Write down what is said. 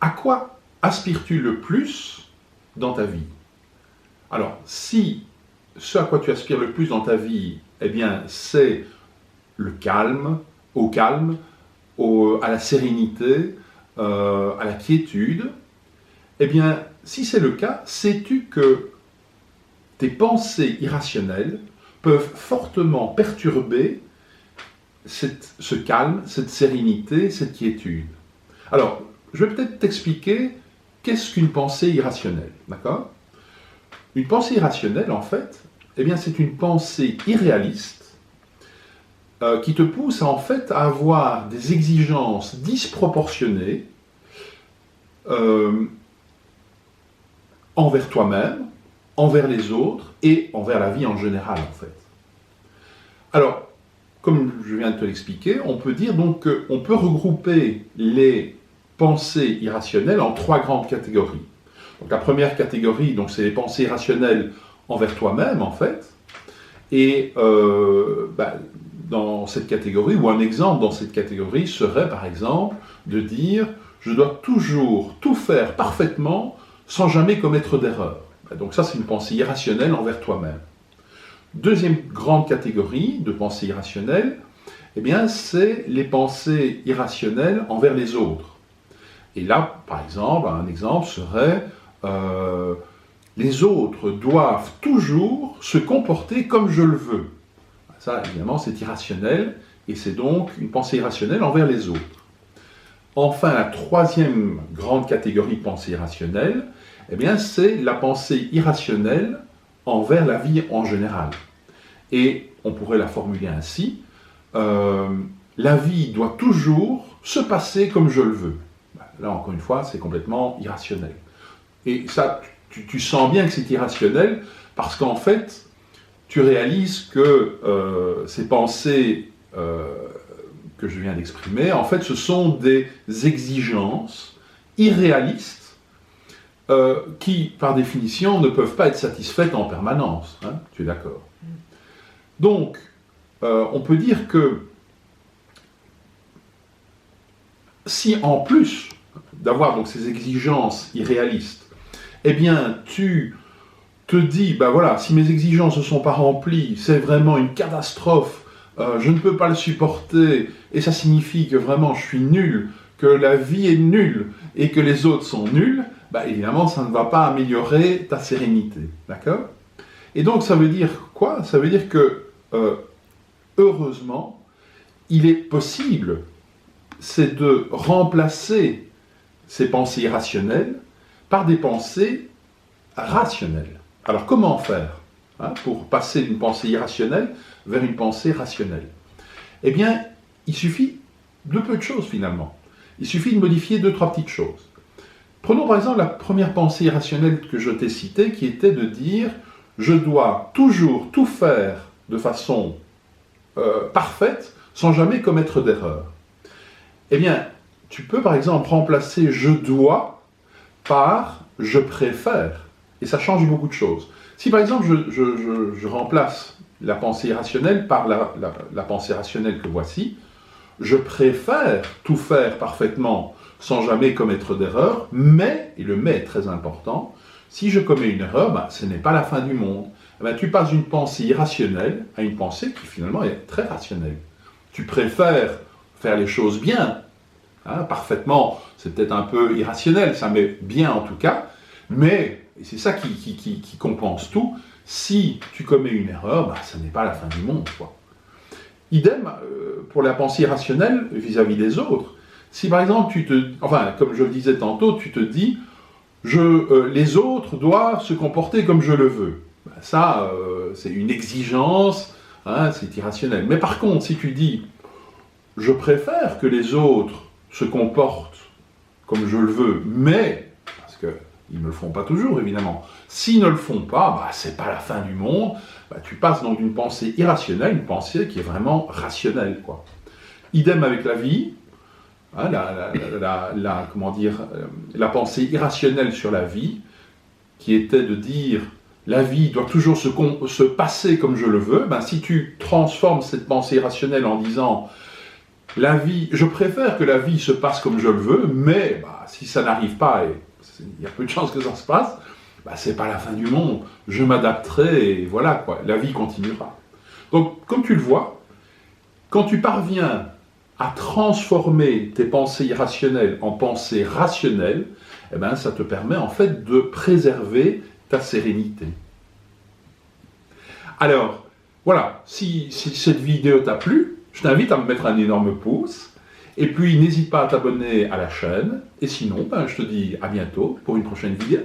À quoi aspires-tu le plus dans ta vie? Alors, si ce à quoi tu aspires le plus dans ta vie, eh bien, c'est le calme, au calme, à la sérénité, à la quiétude, eh bien, si c'est le cas, sais-tu que tes pensées irrationnelles peuvent fortement perturber ce calme, cette sérénité, cette quiétude. Alors, je vais peut-être t'expliquer qu'est-ce qu'une pensée irrationnelle, d'accord? Une pensée irrationnelle, en fait, eh bien, c'est une pensée irréaliste qui te pousse en fait à avoir des exigences disproportionnées envers toi-même, envers les autres et envers la vie en général, en fait. Alors, comme je viens de te l'expliquer, on peut dire donc qu'on peut regrouper les pensées irrationnelles en trois grandes catégories. Donc, la première catégorie, donc, c'est les pensées irrationnelles envers toi-même, en fait. Et dans cette catégorie, ou un exemple dans cette catégorie serait, par exemple, de dire « je dois toujours tout faire parfaitement sans jamais commettre d'erreur ». Donc ça, c'est une pensée irrationnelle envers toi-même. Deuxième grande catégorie de pensées irrationnelles, eh bien, c'est les pensées irrationnelles envers les autres. Et là, par exemple, un exemple serait les autres doivent toujours se comporter comme je le veux. Ça, évidemment, c'est irrationnel, et c'est donc une pensée irrationnelle envers les autres. Enfin, la troisième grande catégorie de pensée irrationnelle, eh bien, c'est la pensée irrationnelle envers la vie en général. Et on pourrait la formuler ainsi, la vie doit toujours se passer comme je le veux. Là, encore une fois, c'est complètement irrationnel. Et ça, tu sens bien que c'est irrationnel, parce qu'en fait, tu réalises que ces pensées que je viens d'exprimer, en fait, ce sont des exigences irréalistes qui, par définition, ne peuvent pas être satisfaites en permanence. Hein, tu es d'accord? Donc, on peut dire que si en plus d'avoir donc ces exigences irréalistes, eh bien, tu te dis, ben voilà, si mes exigences ne sont pas remplies, c'est vraiment une catastrophe, je ne peux pas le supporter, et ça signifie que vraiment je suis nul, que la vie est nulle, et que les autres sont nuls, ben évidemment, ça ne va pas améliorer ta sérénité, d'accord? Et donc, ça veut dire quoi? Ça veut dire que, heureusement, il est possible, c'est de remplacer ces pensées irrationnelles par des pensées rationnelles. Alors, comment faire pour passer d'une pensée irrationnelle vers une pensée rationnelle? Eh bien, il suffit de peu de choses, finalement. Il suffit de modifier deux, trois petites choses. Prenons par exemple la première pensée irrationnelle que je t'ai citée, qui était de dire « je dois toujours tout faire de façon parfaite, sans jamais commettre d'erreur ». Eh bien, tu peux par exemple remplacer « je dois » par « je préfère ». Et ça change beaucoup de choses. Si par exemple je remplace la pensée irrationnelle par la pensée rationnelle que voici, je préfère tout faire parfaitement sans jamais commettre d'erreur, mais, et le mais est très important, si je commets une erreur, ce n'est pas la fin du monde. Tu passes d'une pensée irrationnelle à une pensée qui finalement est très rationnelle. Tu préfères faire les choses bien, parfaitement, c'est peut-être un peu irrationnel, ça mais bien en tout cas, mais, et c'est ça qui compense tout, si tu commets une erreur, ce n'est pas la fin du monde, quoi. Idem pour la pensée irrationnelle vis-à-vis des autres. Si par exemple comme je le disais tantôt, tu te dis, les autres doivent se comporter comme je le veux. Ça, c'est une exigence, c'est irrationnel. Mais par contre, si tu dis, je préfère que les autres se comportent comme je le veux, mais, parce qu'ils ne le font pas toujours évidemment, s'ils ne le font pas, c'est pas la fin du monde, tu passes donc d'une pensée irrationnelle à une pensée qui est vraiment rationnelle, quoi. Idem avec la vie, la pensée irrationnelle sur la vie, qui était de dire la vie doit toujours se passer comme je le veux, si tu transformes cette pensée irrationnelle en disant La vie, je préfère que la vie se passe comme je le veux, mais si ça n'arrive pas, et il y a peu de chances que ça se passe, c'est pas la fin du monde. Je m'adapterai et voilà quoi, la vie continuera. Donc, comme tu le vois, quand tu parviens à transformer tes pensées irrationnelles en pensées rationnelles, ça te permet en fait de préserver ta sérénité. Alors, voilà, si cette vidéo t'a plu, je t'invite à me mettre un énorme pouce, et puis n'hésite pas à t'abonner à la chaîne, et sinon, je te dis à bientôt pour une prochaine vidéo.